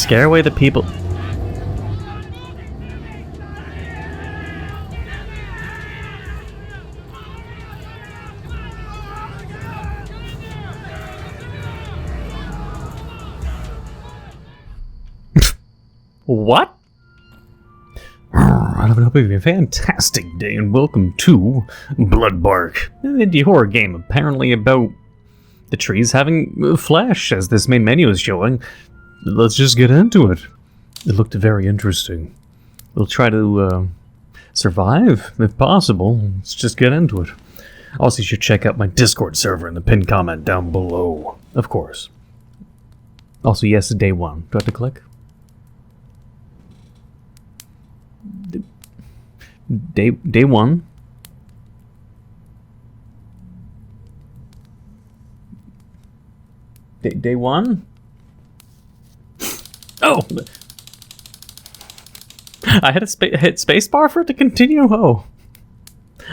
Scare away the people. What? I hope you have a fantastic day and welcome to Bloodbark, an indie horror game apparently about the trees having flesh, as this main menu is showing. Let's just get into it. It looked very interesting. We'll try to survive, if possible. Let's just get into it. Also, you should check out my Discord server in the pinned comment down below, of course. Also, yes, day one. Do I have to click? Day one. Day one? Oh! I had to hit spacebar for it to continue? Oh.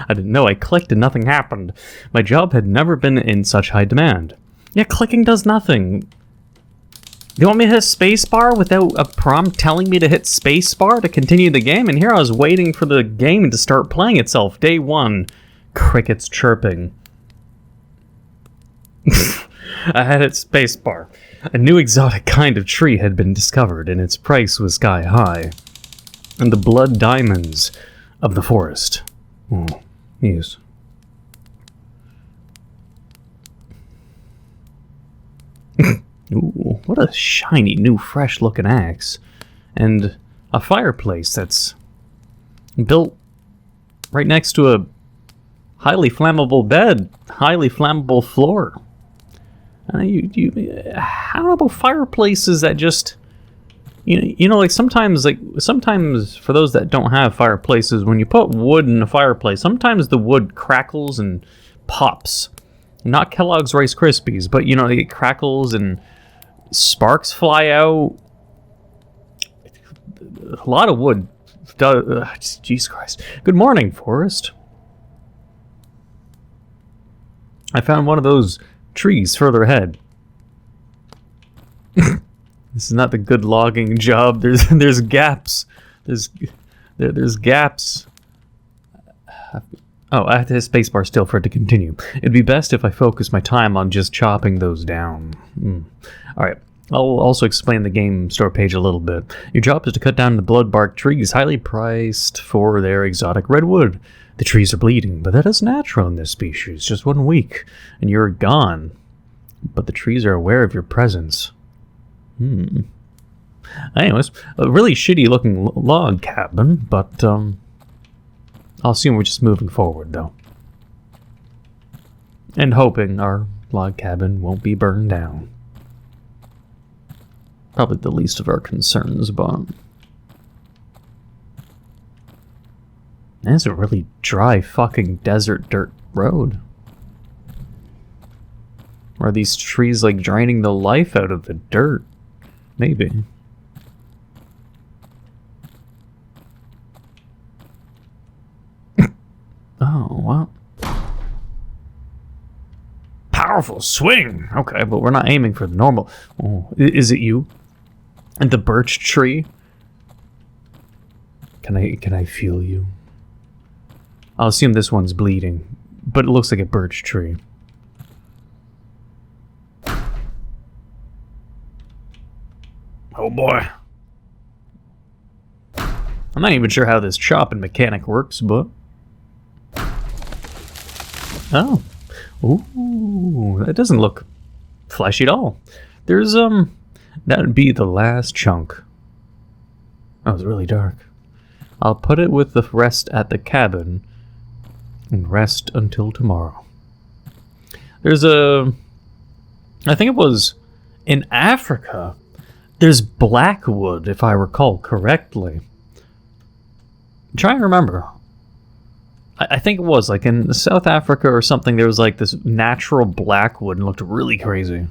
I didn't know. I clicked and nothing happened. My job had never been in such high demand. Yeah, clicking does nothing. You want me to hit spacebar without a prompt telling me to hit spacebar to continue the game? And here I was waiting for the game to start playing itself. Day one. Crickets chirping. I had hit spacebar. A new exotic kind of tree had been discovered, and its price was sky high. And the blood diamonds of the forest. Oh, yes. Ooh, what a shiny, new, fresh-looking axe. And a fireplace that's built right next to a highly flammable bed, highly flammable floor. I don't know about fireplaces that just, you know, like sometimes for those that don't have fireplaces, when you put wood in a fireplace, sometimes the wood crackles and pops. Not Kellogg's Rice Krispies, but, you know, it crackles and sparks fly out. A lot of wood. Jesus Christ. Good morning, Forest. I found one of those trees further ahead. This is not the good logging job. There's gaps. There's gaps. Oh, I have to hit spacebar still for it to continue. It'd be best if I focus my time on just chopping those down. Alright, I'll also explain the game store page a little bit. Your job is to cut down the bloodbark trees, highly priced for their exotic redwood. The trees are bleeding, but that is natural in this species. Just 1 week, and you're gone. But the trees are aware of your presence. Anyways, a really shitty looking log cabin, but I'll assume we're just moving forward, though. And hoping our log cabin won't be burned down. Probably the least of our concerns, but... That's a really dry fucking desert dirt road. Are these trees, like, draining the life out of the dirt? Maybe. Oh, what? Powerful swing! Okay, but we're not aiming for the normal... Oh, is it you? And the birch tree? Can I feel you? I'll assume this one's bleeding, but it looks like a birch tree. Oh boy. I'm not even sure how this chopping mechanic works, but... Oh. Ooh, that doesn't look fleshy at all. There's, that would be the last chunk. Oh, it's really dark. I'll put it with the rest at the cabin and rest until tomorrow. There's I think it was in Africa, there's blackwood, if I recall correctly. I'm trying to remember. I think it was, like, in South Africa or something, there was, like, this natural blackwood and it looked really crazy.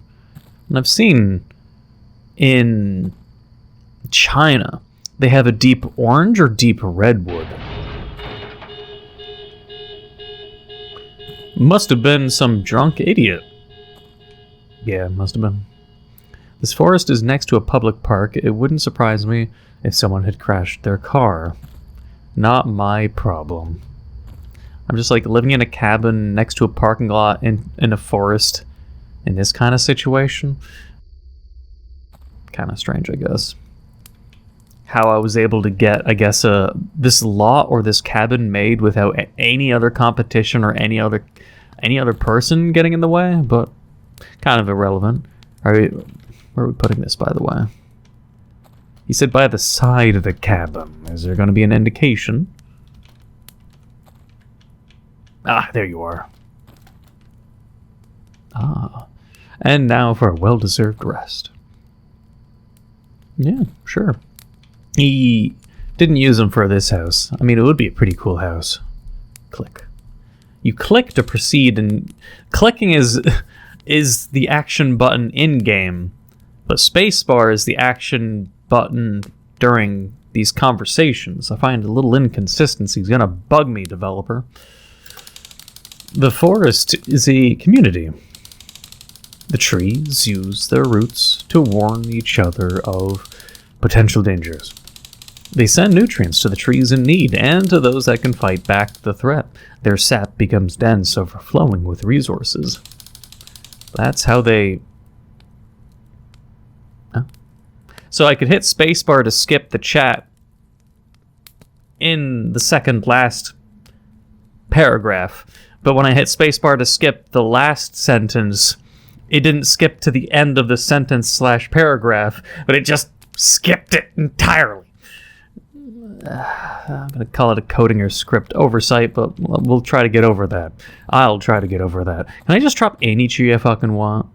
And I've seen in China, they have a deep orange or deep redwood. Must have been some drunk idiot. Yeah, must have been. This forest is next to a public park. It wouldn't surprise me if someone had crashed their car. Not my problem. I'm just like living in a cabin next to a parking lot in a forest in this kind of situation. Kind of strange, I guess. How I was able to get, I guess, this lot or this cabin made without any other competition or any other person getting in the way, but kind of irrelevant. Where are we putting this, by the way? He said by the side of the cabin. Is there going to be an indication? Ah, there you are. Ah. And now for a well-deserved rest. Yeah, sure. He didn't use them for this house. I mean, it would be a pretty cool house. Click. You click to proceed, and clicking is the action button in-game, but spacebar is the action button during these conversations. I find a little inconsistency. It's gonna bug me, developer. The forest is a community. The trees use their roots to warn each other of potential dangers. They send nutrients to the trees in need and to those that can fight back the threat. Their sap becomes dense, overflowing with resources. That's how they... Huh? So I could hit spacebar to skip the chat in the second last paragraph, but when I hit spacebar to skip the last sentence, it didn't skip to the end of the sentence / paragraph, but it just skipped it entirely. I'm going to call it a coding or script oversight, but we'll try to get over that. I'll try to get over that. Can I just drop any tree I fucking want?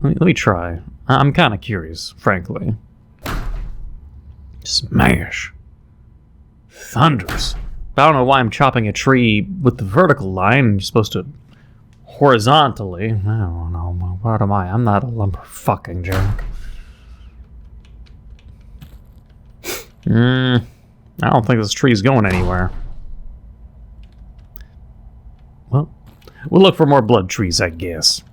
Let me try. I'm kind of curious, frankly. Smash. Thunders. I don't know why I'm chopping a tree with the vertical line. You're supposed to horizontally. I don't know. What am I? I'm not a lumber fucking jack. I don't think this tree's going anywhere. Well, we'll look for more blood trees, I guess.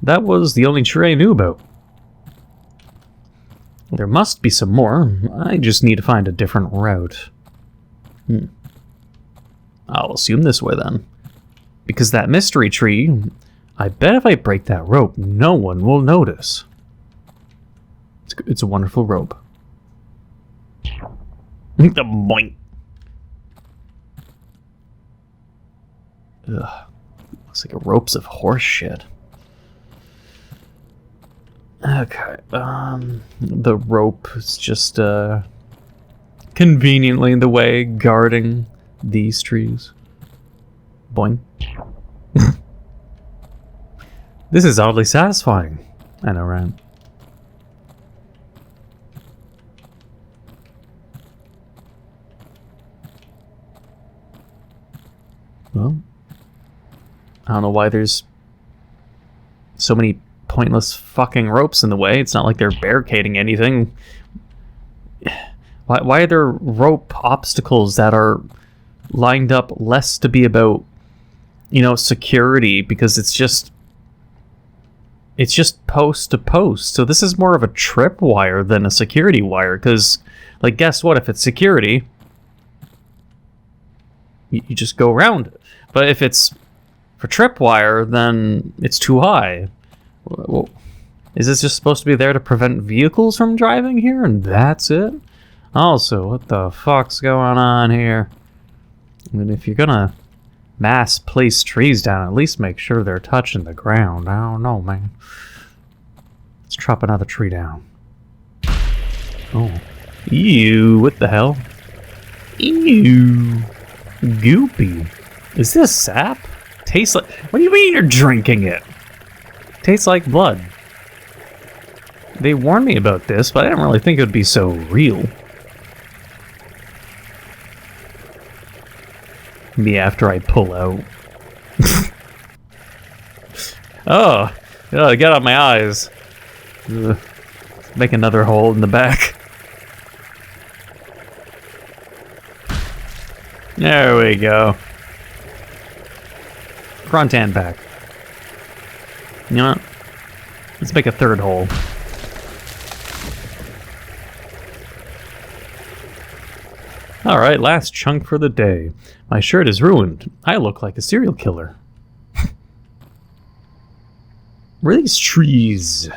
That was the only tree I knew about. There must be some more. I just need to find a different route. I'll assume this way then. Because that mystery tree... I bet if I break that rope, no one will notice. It's a wonderful rope. The boink. Ugh. Looks like a ropes of horse shit. Okay. The rope is just conveniently in the way, guarding these trees. Boing. This is oddly satisfying. I know, right? Well, I don't know why there's so many pointless fucking ropes in the way. It's not like they're barricading anything. Why are there rope obstacles that are lined up less to be about, security? Because it's just post to post. So this is more of a trip wire than a security wire. Because, guess what? If it's security, you just go around it. But if it's for tripwire, then it's too high. Well, is this just supposed to be there to prevent vehicles from driving here, and that's it? Also, what the fuck's going on here? I mean, if you're gonna mass place trees down, at least make sure they're touching the ground. I don't know, man. Let's chop another tree down. Oh. Ew, what the hell? Ew. Goopy. Is this sap? Tastes like... What do you mean you're drinking it? Tastes like blood. They warned me about this, but I didn't really think it would be so real. Me after I pull out. Oh, get out my eyes. Ugh. Make another hole in the back. There we go. Front and back. You know what? Let's make a third hole. Alright, last chunk for the day. My shirt is ruined. I look like a serial killer. Where are these trees?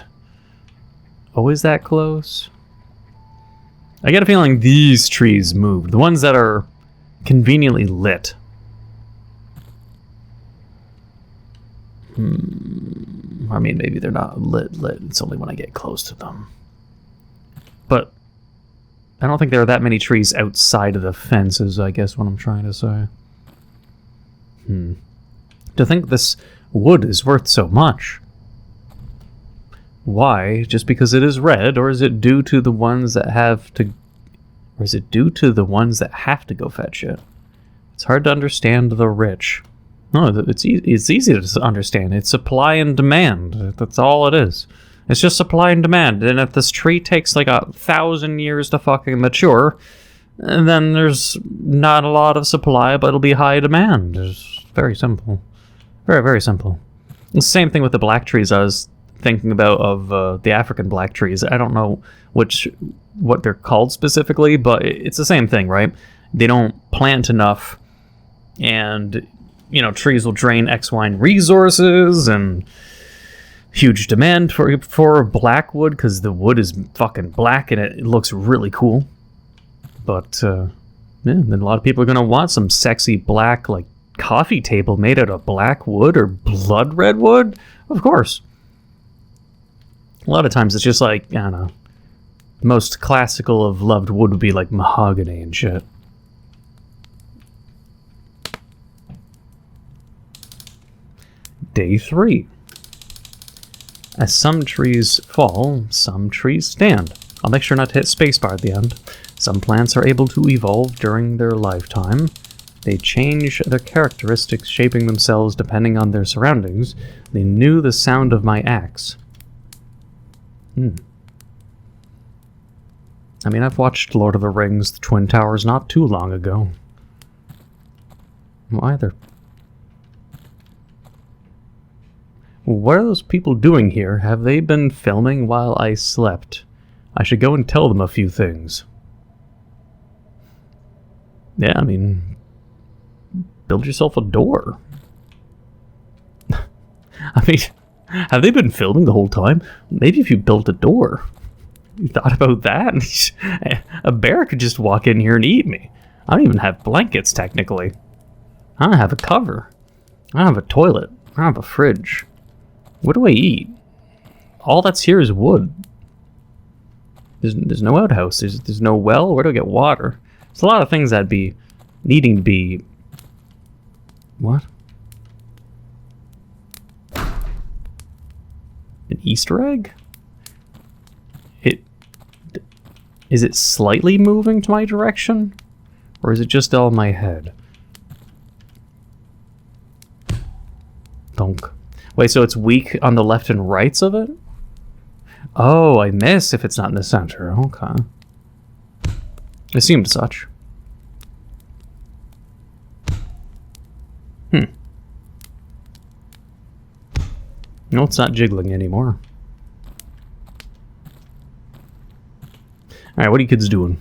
Always that close? I get a feeling these trees moved. The ones that are conveniently lit. I mean, maybe they're not lit. It's only when I get close to them. But I don't think there are that many trees outside of the fences, I guess what I'm trying to say. To think this wood is worth so much. Why? Just because it is red, or is it due to the ones that have to... Or is it due to the ones that have to go fetch it? It's hard to understand the rich. No, it's easy to understand. It's supply and demand. That's all it is. It's just supply and demand. And if this tree takes like 1,000 years to fucking mature, then there's not a lot of supply, but it'll be high demand. It's very simple. Very, very simple. The same thing with the black trees I was thinking about of the African black trees. I don't know what they're called specifically, but it's the same thing, right? They don't plant enough, and, you know, trees will drain X, Y, and resources, and huge demand for black wood because the wood is fucking black and it looks really cool. But yeah, then a lot of people are gonna want some sexy black like coffee table made out of black wood or blood red wood. Of course. A lot of times it's just like, I don't know, the most classical of loved wood would be like mahogany and shit. Day 3. As some trees fall, some trees stand. I'll make sure not to hit spacebar at the end. Some plants are able to evolve during their lifetime. They change their characteristics, shaping themselves depending on their surroundings. They knew the sound of my axe. I mean, I've watched Lord of the Rings, The Twin Towers not too long ago. Why they're... What are those people doing here? Have they been filming while I slept? I should go and tell them a few things. Yeah, I mean... Build yourself a door. I mean, have they been filming the whole time? Maybe if you built a door. You thought about that? A bear could just walk in here and eat me. I don't even have blankets, technically. I don't have a cover. I don't have a toilet. I don't have a fridge. What do I eat? All that's here is wood. There's no outhouse. There's no well. Where do I get water? There's a lot of things that'd be needing to be... What? An Easter egg? Is it slightly moving to my direction? Or is it just all in my head? Donk. Wait, so it's weak on the left and rights of it? Oh, I miss if it's not in the center. Okay. Assumed such. No, it's not jiggling anymore. Alright, what are you kids doing?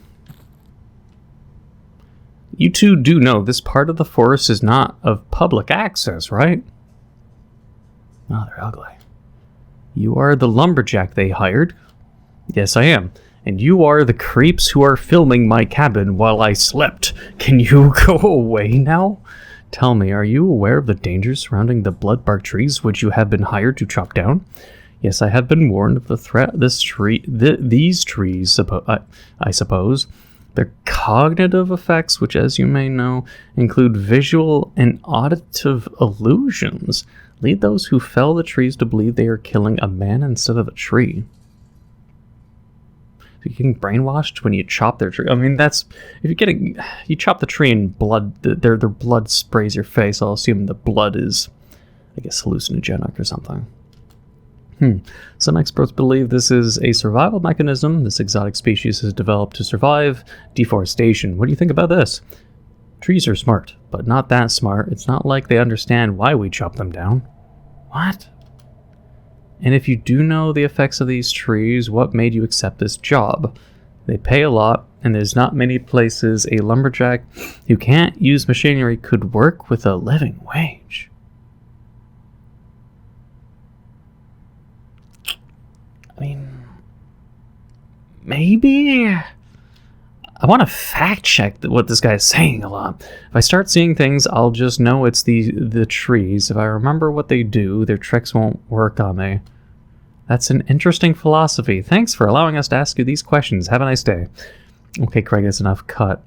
You two do know this part of the forest is not of public access, right? Oh, they're ugly. You are the lumberjack they hired? Yes, I am. And you are the creeps who are filming my cabin while I slept. Can you go away now? Tell me, are you aware of the dangers surrounding the bloodbark trees which you have been hired to chop down? Yes, I have been warned of the threat of these trees, I suppose. Their cognitive effects, which as you may know, include visual and auditive illusions, lead those who fell the trees to believe they are killing a man instead of a tree. So you're getting brainwashed when you chop their tree. I mean, that's... If you chop the tree and blood, their blood sprays your face, I'll assume the blood is, I guess, hallucinogenic or something. Some experts believe this is a survival mechanism this exotic species has developed to survive deforestation. What do you think about this? Trees are smart, but not that smart. It's not like they understand why we chop them down. What? And if you do know the effects of these trees, what made you accept this job? They pay a lot, and there's not many places a lumberjack who can't use machinery could work with a living wage. I mean, maybe? I want to fact check what this guy is saying a lot. If I start seeing things, I'll just know it's the trees. If I remember what they do, their tricks won't work on me. That's an interesting philosophy. Thanks for allowing us to ask you these questions. Have a nice day. Okay, Craig, that's enough. Cut.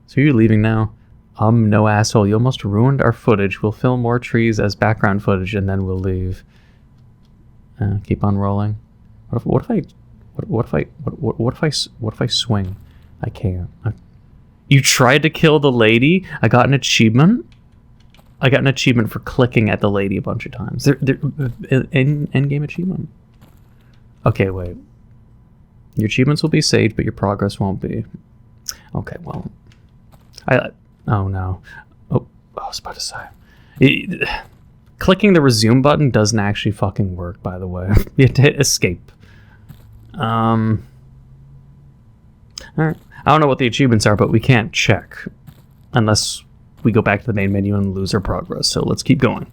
So you're leaving now? No asshole. You almost ruined our footage. We'll film more trees as background footage, and then we'll leave. Keep on rolling. What if I swing? I can't. You tried to kill the lady? I got an achievement? I got an achievement for clicking at the lady a bunch of times. They're end-game achievement. Okay, wait. Your achievements will be saved, but your progress won't be. Okay, well. Oh, no. Oh, I was about to say. Clicking the resume button doesn't actually fucking work, by the way. You have to hit escape. Alright. I don't know what the achievements are, but we can't check. Unless we go back to the main menu and lose our progress. So let's keep going.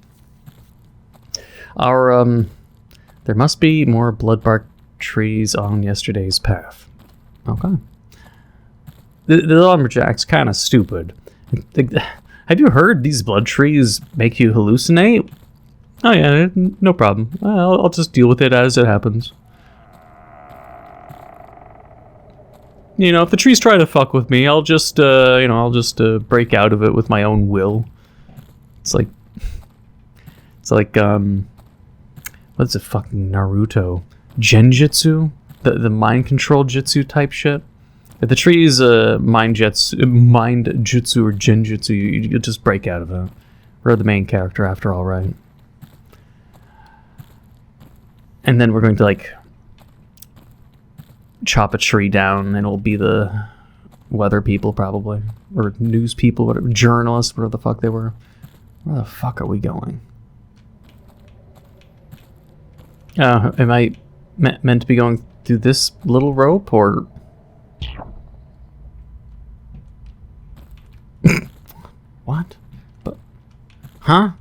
There must be more bloodbark trees on yesterday's path. Okay. The lumberjack's kind of stupid. Have you heard these blood trees make you hallucinate? Oh yeah, no problem. I'll just deal with it as it happens. You know, if the trees try to fuck with me, I'll just, break out of it with my own will. It's like, what's it, fucking Naruto? Genjutsu? The mind control jutsu type shit? If the trees, mind jutsu or genjutsu, you just break out of it. We're the main character after all, right? And then we're going to, like, chop a tree down, and it'll be the weather people, probably. Or news people, whatever, journalists, whatever the fuck they were. Where the fuck are we going? Am I meant to be going through this little rope, or... What? But... Huh?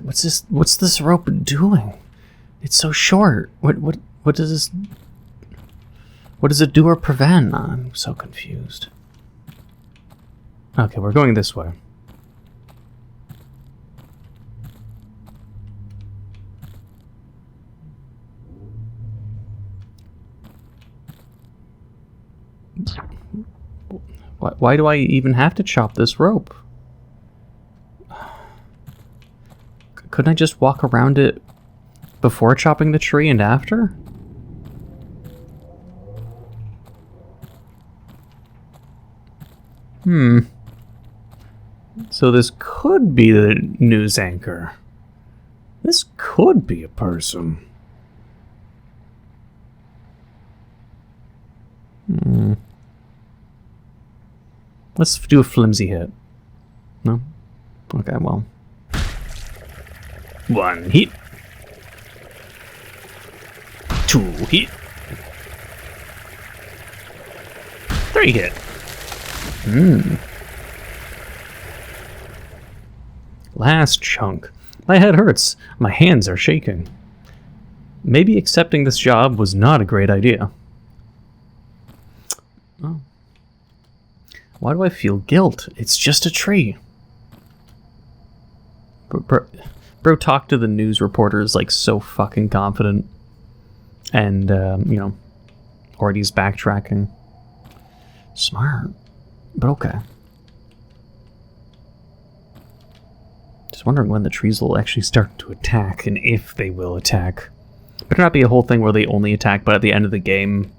What's this? What's this rope doing? It's so short. What does this? What does it do or prevent? I'm so confused. Okay, we're going this way. Why do I even have to chop this rope? Couldn't I just walk around it before chopping the tree and after? So this could be the news anchor. This could be a person. Let's do a flimsy hit. No? Okay, well. 1 hit. 2 hit. 3 hit. Last chunk. My head hurts. My hands are shaking. Maybe accepting this job was not a great idea. Oh. Why do I feel guilt? It's just a tree. Bro talked to the news reporters like so fucking confident. And, already he's backtracking. Smart. But okay. Just wondering when the trees will actually start to attack, and if they will attack. Better not be a whole thing where they only attack, but at the end of the game...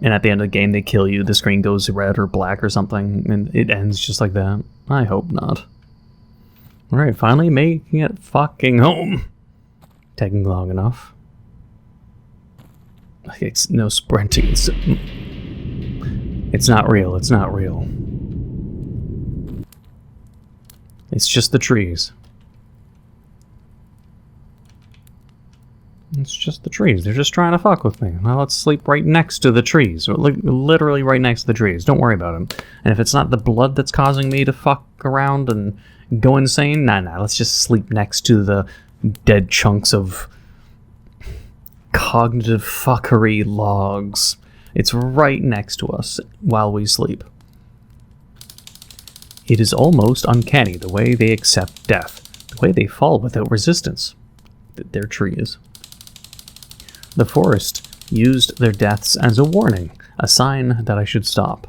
And at the end of the game, they kill you. The screen goes red or black or something, and it ends just like that. I hope not. Alright, finally making it fucking home. Taking long enough. It's no sprinting. It's not real. It's not real. It's just the trees. It's just the trees. They're just trying to fuck with me. Well, let's sleep right next to the trees. Literally right next to the trees. Don't worry about them. And if it's not the blood that's causing me to fuck around and go insane, nah, let's just sleep next to the dead chunks of cognitive fuckery logs. It's right next to us while we sleep. It is almost uncanny the way they accept death, the way they fall without resistance. Their trees. The forest used their deaths as a warning, a sign that I should stop.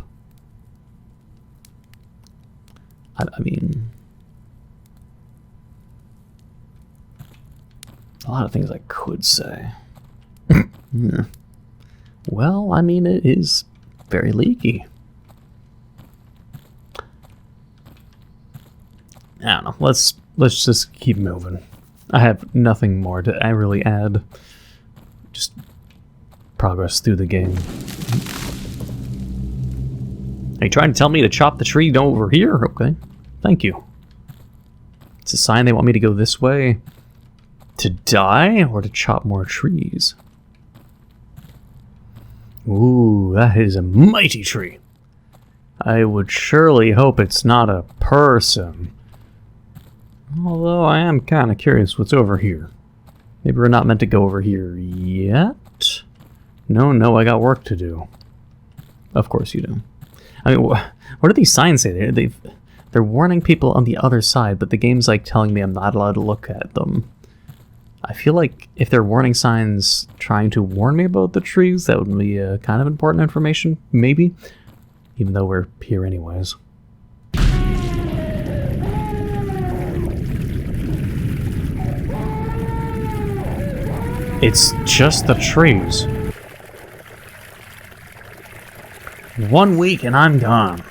I mean, a lot of things I could say. Yeah. Well, I mean, it is very leaky. I don't know. Let's just keep moving. I have nothing more to really add. Just progress through the game. Are you trying to tell me to chop the tree over here? Okay. Thank you. It's a sign they want me to go this way. To die or to chop more trees? Ooh, that is a mighty tree. I would surely hope it's not a person. Although I am kind of curious what's over here. Maybe we're not meant to go over here yet? No, I got work to do. Of course you do. I mean, what do these signs say? They're warning people on the other side, but the game's like telling me I'm not allowed to look at them. I feel like if they're warning signs trying to warn me about the trees, that would be kind of important information, maybe. Even though we're here anyways. It's just the trees. 1 week and I'm gone.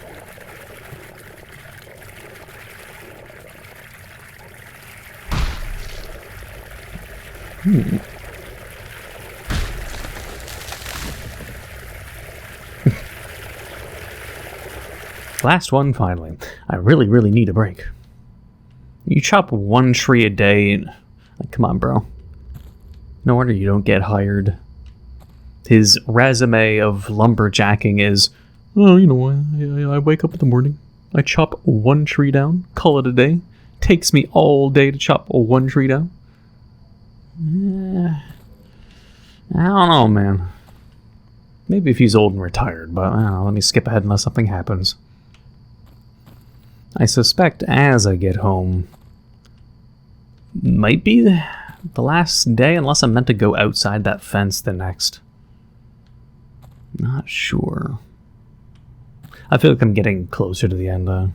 Last one, finally. I really need a break. You chop one tree a day. Like, come on, bro. No wonder you don't get hired. His resume of lumberjacking is, oh, you know, I wake up in the morning, I chop one tree down, call it a day. Takes me all day to chop one tree down. I don't know, man. Maybe if he's old and retired, but I don't know, let me skip ahead unless something happens. I suspect as I get home, might be the last day, unless I'm meant to go outside that fence the next. Not sure. I feel like I'm getting closer to the end, though.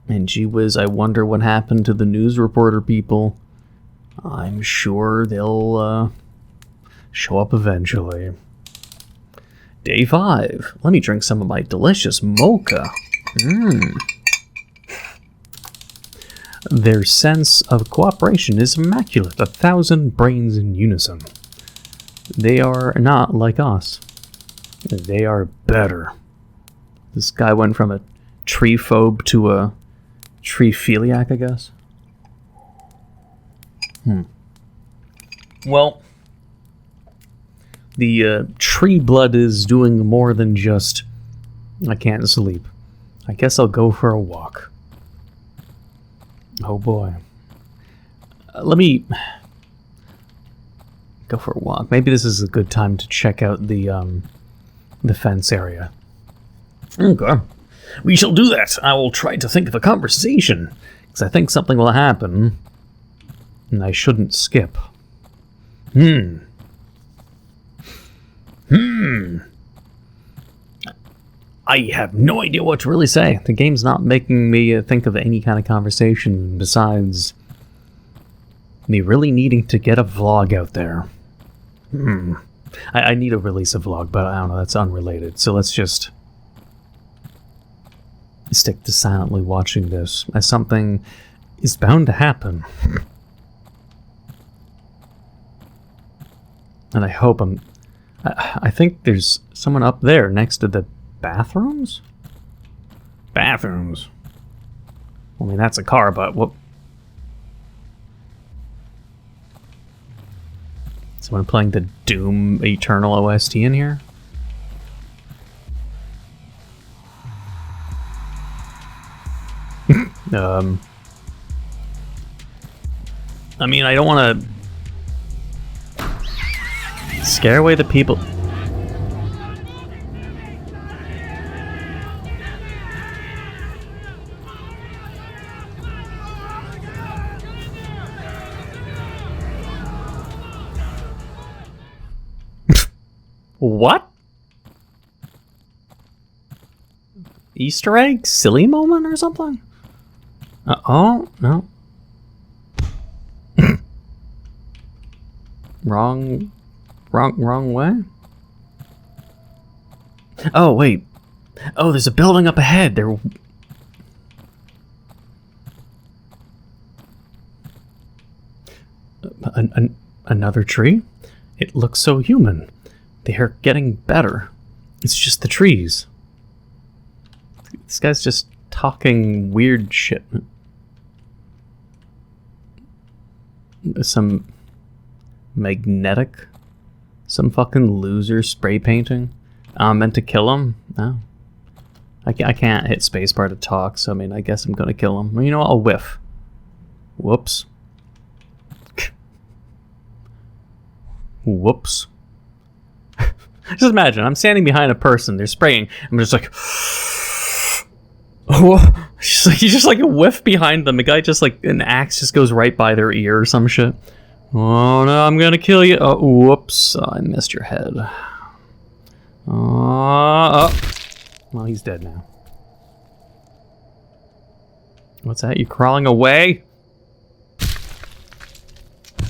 And gee whiz, I wonder what happened to the news reporter people. I'm sure they'll show up eventually. Day 5. Let me drink some of my delicious mocha. Their sense of cooperation is immaculate, 1,000 brains in unison. They are not like us. They are better. This guy went from a tree phobe to a tree philiac, I guess. Well, the tree blood is doing more than just, I can't sleep. I guess I'll go for a walk. Oh boy. Let me go for a walk. Maybe this is a good time to check out the fence area. Okay. We shall do that. I will try to think of a conversation, because I think something will happen, and I shouldn't skip. I have no idea what to really say. The game's not making me think of any kind of conversation besides me really needing to get a vlog out there. I need to release a vlog, but I don't know, that's unrelated. So let's just stick to silently watching this, as something is bound to happen. And I hope I think there's someone up there next to the bathrooms? Bathrooms. I mean, that's a car, but what? Someone playing the Doom Eternal OST in here? I mean, I don't want to scare away the people. What? Easter egg? Silly moment or something? Oh, no. Wrong way? Oh, wait. Oh, there's a building up ahead. There... Another tree? It looks so human. They are getting better. It's just the trees. This guy's just talking weird shit. Some magnetic? Some fucking loser spray painting? Meant to kill him? No. I can't hit spacebar to talk, so I mean, I guess I'm gonna kill him. Well, you know what? I'll whiff. Whoops. Whoops. Just imagine, I'm standing behind a person, they're spraying, I'm just like... Oh, you just like a whiff behind them. The guy just like, an axe just goes right by their ear or some shit. Oh no, I'm gonna kill you. Oh, whoops, I missed your head. Oh. Well, he's dead now. What's that? You crawling away?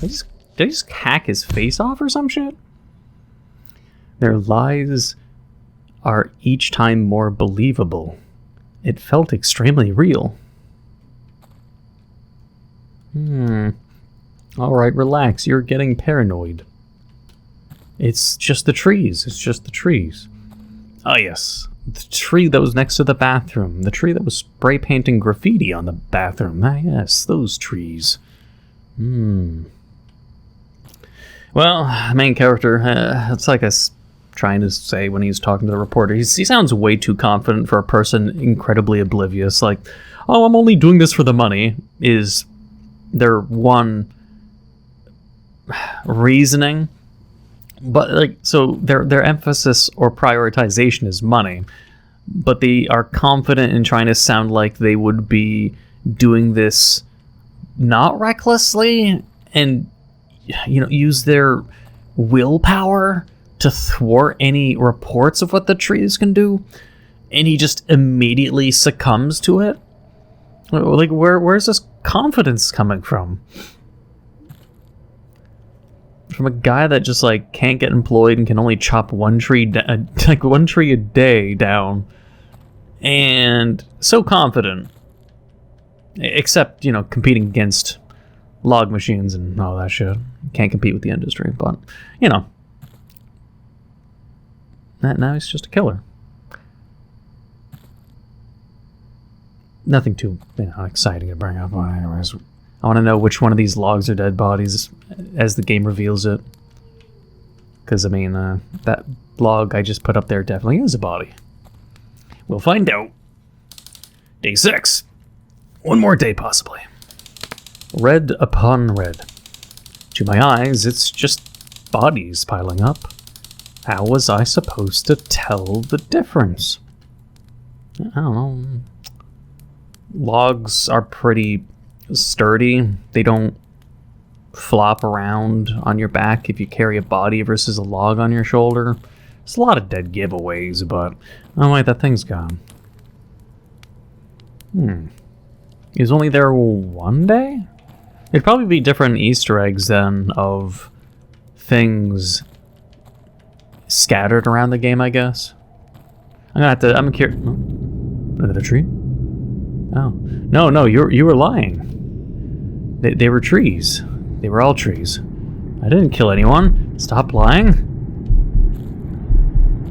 Did I just hack his face off or some shit? Their lies are each time more believable. It felt extremely real. Alright, relax. You're getting paranoid. It's just the trees. It's just the trees. Oh, yes. The tree that was next to the bathroom. The tree that was spray painting graffiti on the bathroom. Ah, yes, those trees. Well, main character, it's like us trying to say when he's talking to the reporter. He sounds way too confident for a person incredibly oblivious. Like, oh, I'm only doing this for the money, is their one reasoning. But, like, so their emphasis or prioritization is money. But they are confident in trying to sound like they would be doing this not recklessly and, you know, use their willpower to thwart any reports of what the trees can do, and he just immediately succumbs to it. Like, where's this confidence coming from? From a guy that just like can't get employed and can only chop one tree, like one tree a day down, and so confident. Except, you know, competing against log machines and all that shit. Can't compete with the industry, but you know. Now he's just a killer. Nothing too, you know, exciting to bring up. Anyways, I want to know which one of these logs are dead bodies as the game reveals it. Because, I mean, that log I just put up there definitely is a body. We'll find out. Day 6. One more day, possibly. Red upon red. To my eyes, it's just bodies piling up. How was I supposed to tell the difference? I don't know. Logs are pretty sturdy. They don't flop around on your back if you carry a body versus a log on your shoulder. There's a lot of dead giveaways, but... Oh wait, that thing's gone. He was only there one day? It'd probably be different Easter eggs then of things scattered around the game, I guess. I'm curious. Another tree? Oh. No, you were lying. They were trees. They were all trees. I didn't kill anyone. Stop lying.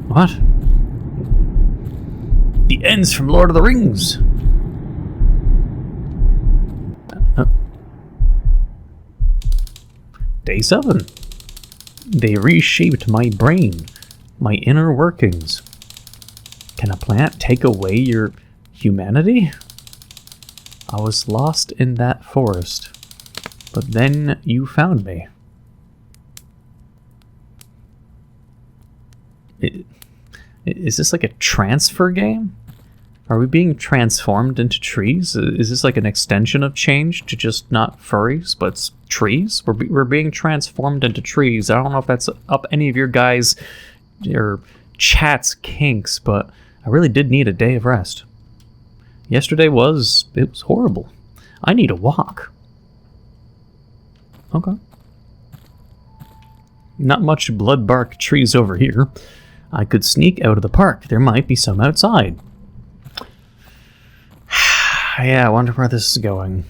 What? The ends from Lord of the Rings. Day 7. They reshaped my brain, my inner workings. Can a plant take away your humanity? I was lost in that forest, but then you found me. Is this like a transfer game? Are we being transformed into trees? Is this like an extension of change to just not furries, but it's trees? We're being transformed into trees. I don't know if that's up any of your guys' or chat's kinks, but I really did need a day of rest. Yesterday was horrible. I need a walk. Okay. Not much bloodbark trees over here. I could sneak out of the park. There might be some outside. Yeah, I wonder where this is going.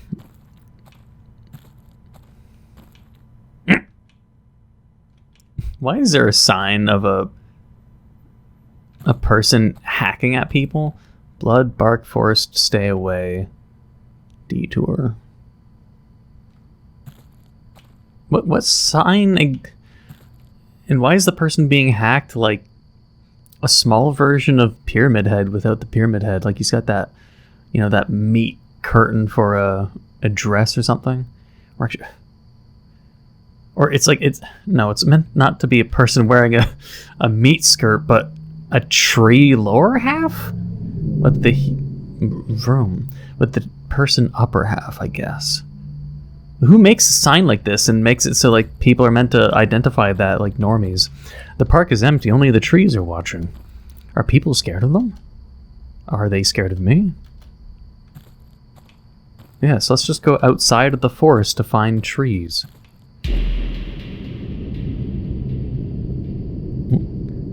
Why is there a sign of a person hacking at people? Bloodbark forest, stay away. Detour. What sign? And why is the person being hacked like a small version of Pyramid Head without the Pyramid Head? Like he's got that, you know, that meat curtain for a dress or something. Or it's like, it's meant not to be a person wearing a meat skirt, but a tree lower half? With the person upper half, I guess. Who makes a sign like this and makes it so like people are meant to identify that like normies? The park is empty, only the trees are watching. Are people scared of them? Are they scared of me? Yeah, so let's just go outside of the forest to find trees.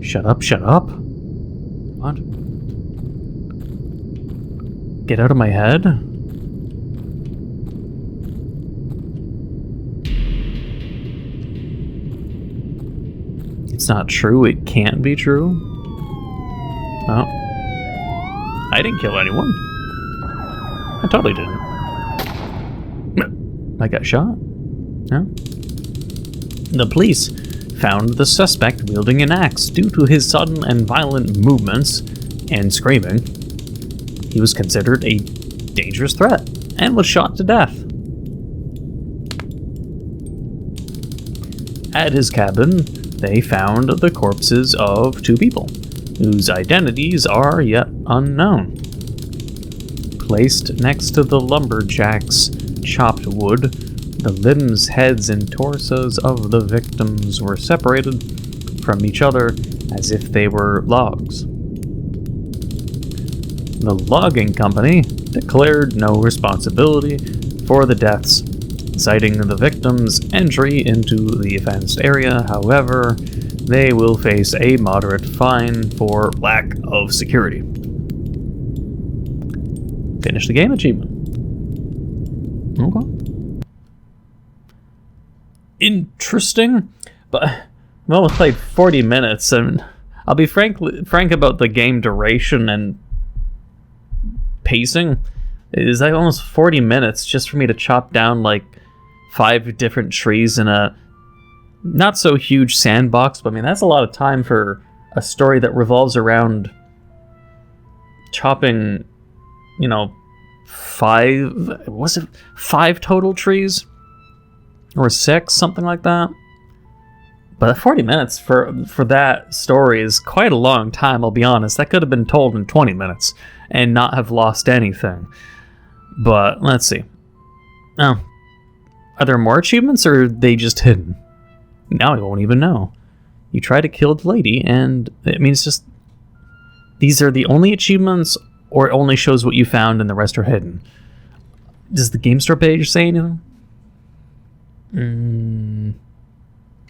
Shut up, shut up. What? Get out of my head? It's not true, it can't be true. Oh. I didn't kill anyone. I totally didn't. I got shot. No? The police found the suspect wielding an axe due to his sudden and violent movements and screaming. He was considered a dangerous threat and was shot to death. At his cabin, they found the corpses of 2 people, whose identities are yet unknown. Placed next to the lumberjack's chopped wood, the limbs, heads, and torsos of the victims were separated from each other as if they were logs. The logging company declared no responsibility for the deaths, citing the victims' entry into the fenced area. However, they will face a moderate fine for lack of security. Finish the game achievement. Okay. Interesting, but I've almost played 40 minutes, and I'll be frank about the game duration and pacing. It is like almost 40 minutes just for me to chop down like 5 different trees in a not so huge sandbox, but I mean that's a lot of time for a story that revolves around chopping, you know, 5 total trees? Or 6, something like that. But 40 minutes for that story is quite a long time, I'll be honest. That could have been told in 20 minutes and not have lost anything. But let's see. Oh, are there more achievements or are they just hidden? Now I won't even know. You try to kill the lady and it means just... These are the only achievements or it only shows what you found and the rest are hidden? Does the game store page say anything?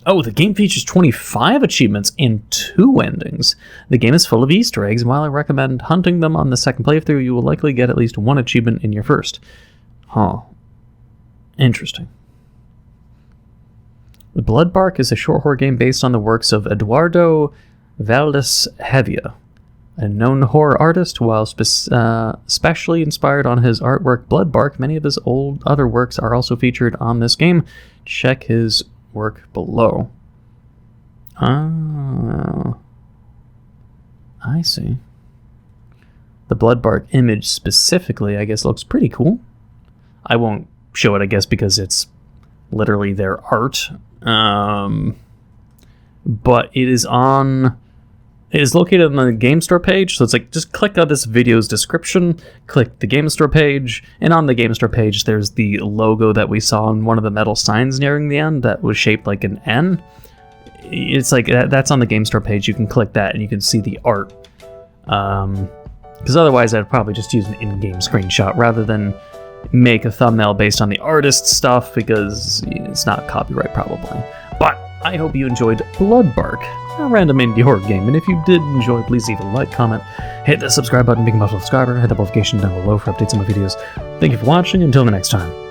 Oh, the game features 25 achievements and 2 endings. The game is full of Easter eggs, and while I recommend hunting them on the second playthrough, you will likely get at least 1 achievement in your first. Huh. Interesting. Bloodbark is a short horror game based on the works of Eduardo Valdez-Hevia, a known horror artist. While specially inspired on his artwork Bloodbark, many of his other works are also featured on this game. Check his work below. Ah, I see. The Bloodbark image specifically, I guess, looks pretty cool. I won't show it, I guess, because it's literally their art. But it is located on the game store page, so it's like just click on this video's description, click the game store page, and on the game store page there's the logo that we saw on one of the metal signs nearing the end that was shaped like an N. It's like that's on the game store page. You can click that and you can see the art. Because otherwise I'd probably just use an in-game screenshot rather than make a thumbnail based on the artist's stuff, because it's not copyright probably. But I hope you enjoyed Bloodbark, a random indie horror game, and if you did enjoy, please leave a like, comment, hit the subscribe button, become a subscriber, hit the notification down below for updates on my videos. Thank you for watching, until the next time.